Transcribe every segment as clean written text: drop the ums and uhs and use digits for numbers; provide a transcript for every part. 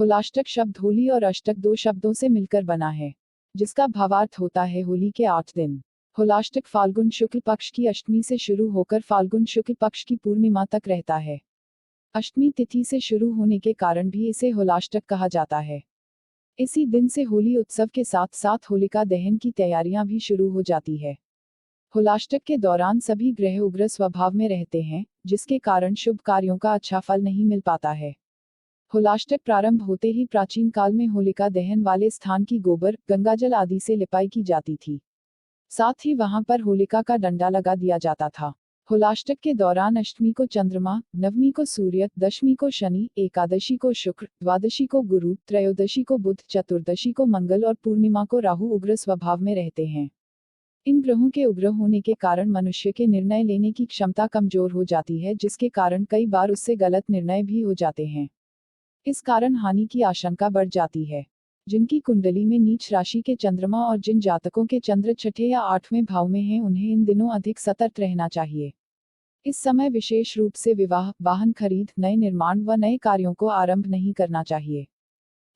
होलाष्टक शब्द होली और अष्टक दो शब्दों से मिलकर बना है, जिसका भावार्थ होता है होली के 8 दिन। होलाष्टक फाल्गुन शुक्ल पक्ष की अष्टमी से शुरू होकर फाल्गुन शुक्ल पक्ष की पूर्णिमा तक रहता है। अष्टमी तिथि से शुरू होने के कारण भी इसे होलाष्टक कहा जाता है। इसी दिन से होली उत्सव के साथ साथ होलिका दहन की तैयारियां भी शुरू हो जाती है। होलाष्टक के दौरान सभी ग्रह उग्र स्वभाव में रहते हैं, जिसके कारण शुभ कार्यों का अच्छा फल नहीं मिल पाता है। होलाष्टक प्रारंभ होते ही प्राचीन काल में होलिका दहन वाले स्थान की गोबर, गंगाजल आदि से लिपाई की जाती थी। साथ ही वहां पर होलिका का डंडा लगा दिया जाता था। होलाष्टक के दौरान अष्टमी को चंद्रमा, नवमी को सूर्य, दशमी को शनि, एकादशी को शुक्र, द्वादशी को गुरु, त्रयोदशी को बुध, चतुर्दशी को मंगल और पूर्णिमा को राहु उग्र स्वभाव में रहते हैं। इन ग्रहों के उग्र होने के कारण मनुष्य के निर्णय लेने की क्षमता कमजोर हो जाती है, जिसके कारण कई बार उससे गलत निर्णय भी हो जाते हैं। इस कारण हानि की आशंका बढ़ जाती है। जिनकी कुंडली में नीच राशि के चंद्रमा और जिन जातकों के चंद्र छठे या 8वें भाव में हैं, उन्हें इन दिनों अधिक सतर्क रहना चाहिए। इस समय विशेष रूप से विवाह, वाहन खरीद, नए निर्माण व नए कार्यों को आरंभ नहीं करना चाहिए,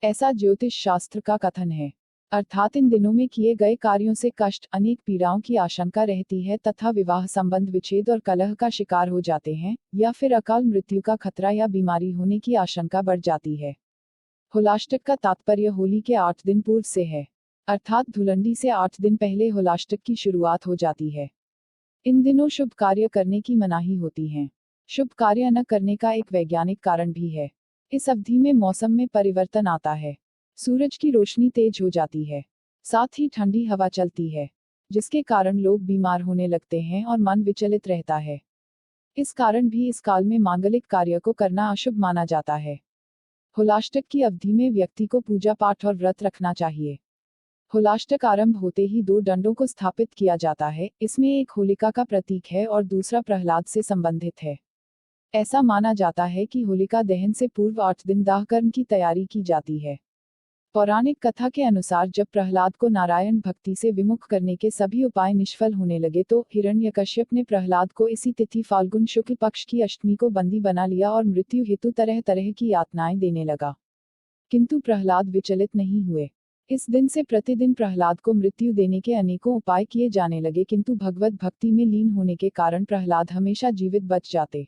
ऐसा ज्योतिष शास्त्र का कथन है। अर्थात इन दिनों में किए गए कार्यों से कष्ट, अनेक पीड़ाओं की आशंका रहती है तथा विवाह संबंध विच्छेद और कलह का शिकार हो जाते हैं, या फिर अकाल मृत्यु का खतरा या बीमारी होने की आशंका बढ़ जाती है। होलाष्टक का तात्पर्य होली के 8 दिन पूर्व से है, अर्थात धुलंडी से 8 दिन पहले होलाष्टक की शुरुआत हो जाती है। इन दिनों शुभ कार्य करने की मनाही होती है। शुभ कार्य न करने का एक वैज्ञानिक कारण भी है। इस अवधि में मौसम में परिवर्तन आता है, सूरज की रोशनी तेज हो जाती है, साथ ही ठंडी हवा चलती है, जिसके कारण लोग बीमार होने लगते हैं और मन विचलित रहता है। इस कारण भी इस काल में मांगलिक कार्य को करना अशुभ माना जाता है। होलाष्टक की अवधि में व्यक्ति को पूजा पाठ और व्रत रखना चाहिए। होलाष्टक आरंभ होते ही 2 डंडों को स्थापित किया जाता है। इसमें एक होलिका का प्रतीक है और दूसरा प्रहलाद से संबंधित है। ऐसा माना जाता है कि होलिका दहन से पूर्व 8 दिन दाह कर्म की तैयारी की जाती है। पौराणिक कथा के अनुसार जब प्रहलाद को नारायण भक्ति से विमुख करने के सभी उपाय निष्फल होने लगे तो हिरण्यकश्यप ने प्रहलाद को इसी तिथि फाल्गुन शुक्ल पक्ष की अष्टमी को बंदी बना लिया और मृत्यु हेतु तरह तरह की यातनाएं देने लगा। किंतु प्रहलाद विचलित नहीं हुए। इस दिन से प्रतिदिन प्रहलाद को मृत्यु देने के अनेकों उपाय किए जाने लगे, किंतु भगवत भक्ति में लीन होने के कारण प्रहलाद हमेशा जीवित बच जाते।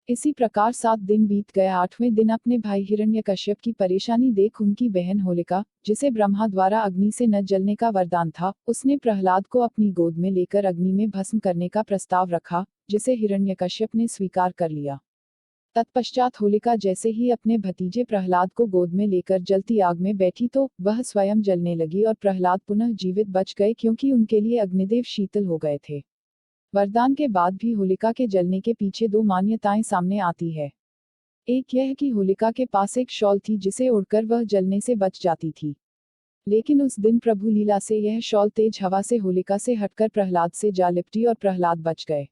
इसी प्रकार 7 दिन बीत गए। 8वें दिन अपने भाई हिरण्यकश्यप की परेशानी देख उनकी बहन होलिका, जिसे ब्रह्मा द्वारा अग्नि से न जलने का वरदान था, उसने प्रहलाद को अपनी गोद में लेकर अग्नि में भस्म करने का प्रस्ताव रखा, जिसे हिरण्यकश्यप ने स्वीकार कर लिया। तत्पश्चात होलिका जैसे ही अपने भतीजे प्रहलाद को गोद में लेकर जलती आग में बैठी तो वह स्वयं जलने लगी और प्रहलाद पुनः जीवित बच गए, क्योंकि उनके लिए अग्निदेव शीतल हो गए थे। वरदान के बाद भी होलिका के जलने के पीछे 2 मान्यताएं सामने आती है। एक यह कि होलिका के पास एक शॉल थी जिसे ओढ़कर वह जलने से बच जाती थी, लेकिन उस दिन प्रभु लीला से यह शॉल तेज हवा से होलिका से हटकर प्रहलाद से जा लिपटी और प्रहलाद बच गए।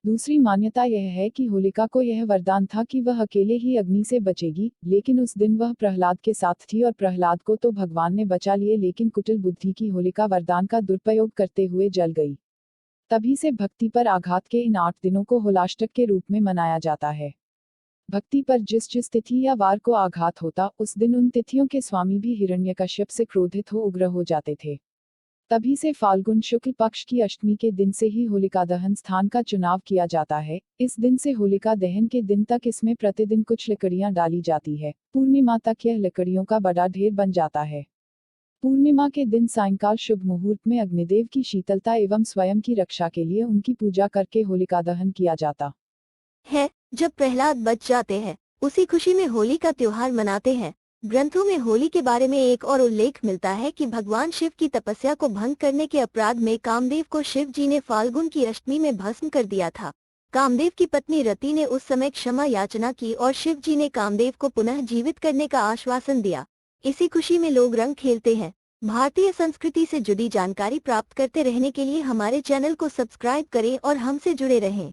दूसरी मान्यता यह है कि होलिका को यह वरदान था कि वह अकेले ही अग्नि से बचेगी, लेकिन उस दिन वह प्रहलाद के साथ थी और प्रहलाद को तो भगवान ने बचा लिए, लेकिन कुटिल बुद्धि की होलिका वरदान का दुरुपयोग करते हुए जल गई। तभी से भक्ति पर आघात के इन 8 दिनों को होलाष्टक के रूप में मनाया जाता है। भक्ति पर जिस जिस तिथि या वार को आघात होता, उस दिन उन तिथियों के स्वामी भी हिरण्यकश्यप से क्रोधित हो उग्र हो जाते थे। तभी से फाल्गुन शुक्ल पक्ष की अष्टमी के दिन से ही होलिका दहन स्थान का चुनाव किया जाता है। इस दिन से होलिका दहन के दिन तक इसमें प्रतिदिन कुछ लकड़ियां डाली जाती है। पूर्णिमा तक यह लकड़ियों का बड़ा ढेर बन जाता है। पूर्णिमा के दिन सायंकाल शुभ मुहूर्त में अग्निदेव की शीतलता एवं स्वयं की रक्षा के लिए उनकी पूजा करके होलिका दहन किया जाता है। जब प्रहलाद बच जाते हैं, उसी खुशी में होली का त्योहार मनाते हैं। ग्रंथों में होली के बारे में एक और उल्लेख मिलता है कि भगवान शिव की तपस्या को भंग करने के अपराध में कामदेव को शिव जी ने फाल्गुन की अष्टमी में भस्म कर दिया था। कामदेव की पत्नी रति ने उस समय क्षमा याचना की और शिव जी ने कामदेव को पुनः जीवित करने का आश्वासन दिया। इसी खुशी में लोग रंग खेलते हैं। भारतीय संस्कृति से जुड़ी जानकारी प्राप्त करते रहने के लिए हमारे चैनल को सब्सक्राइब करें और हमसे जुड़े रहें।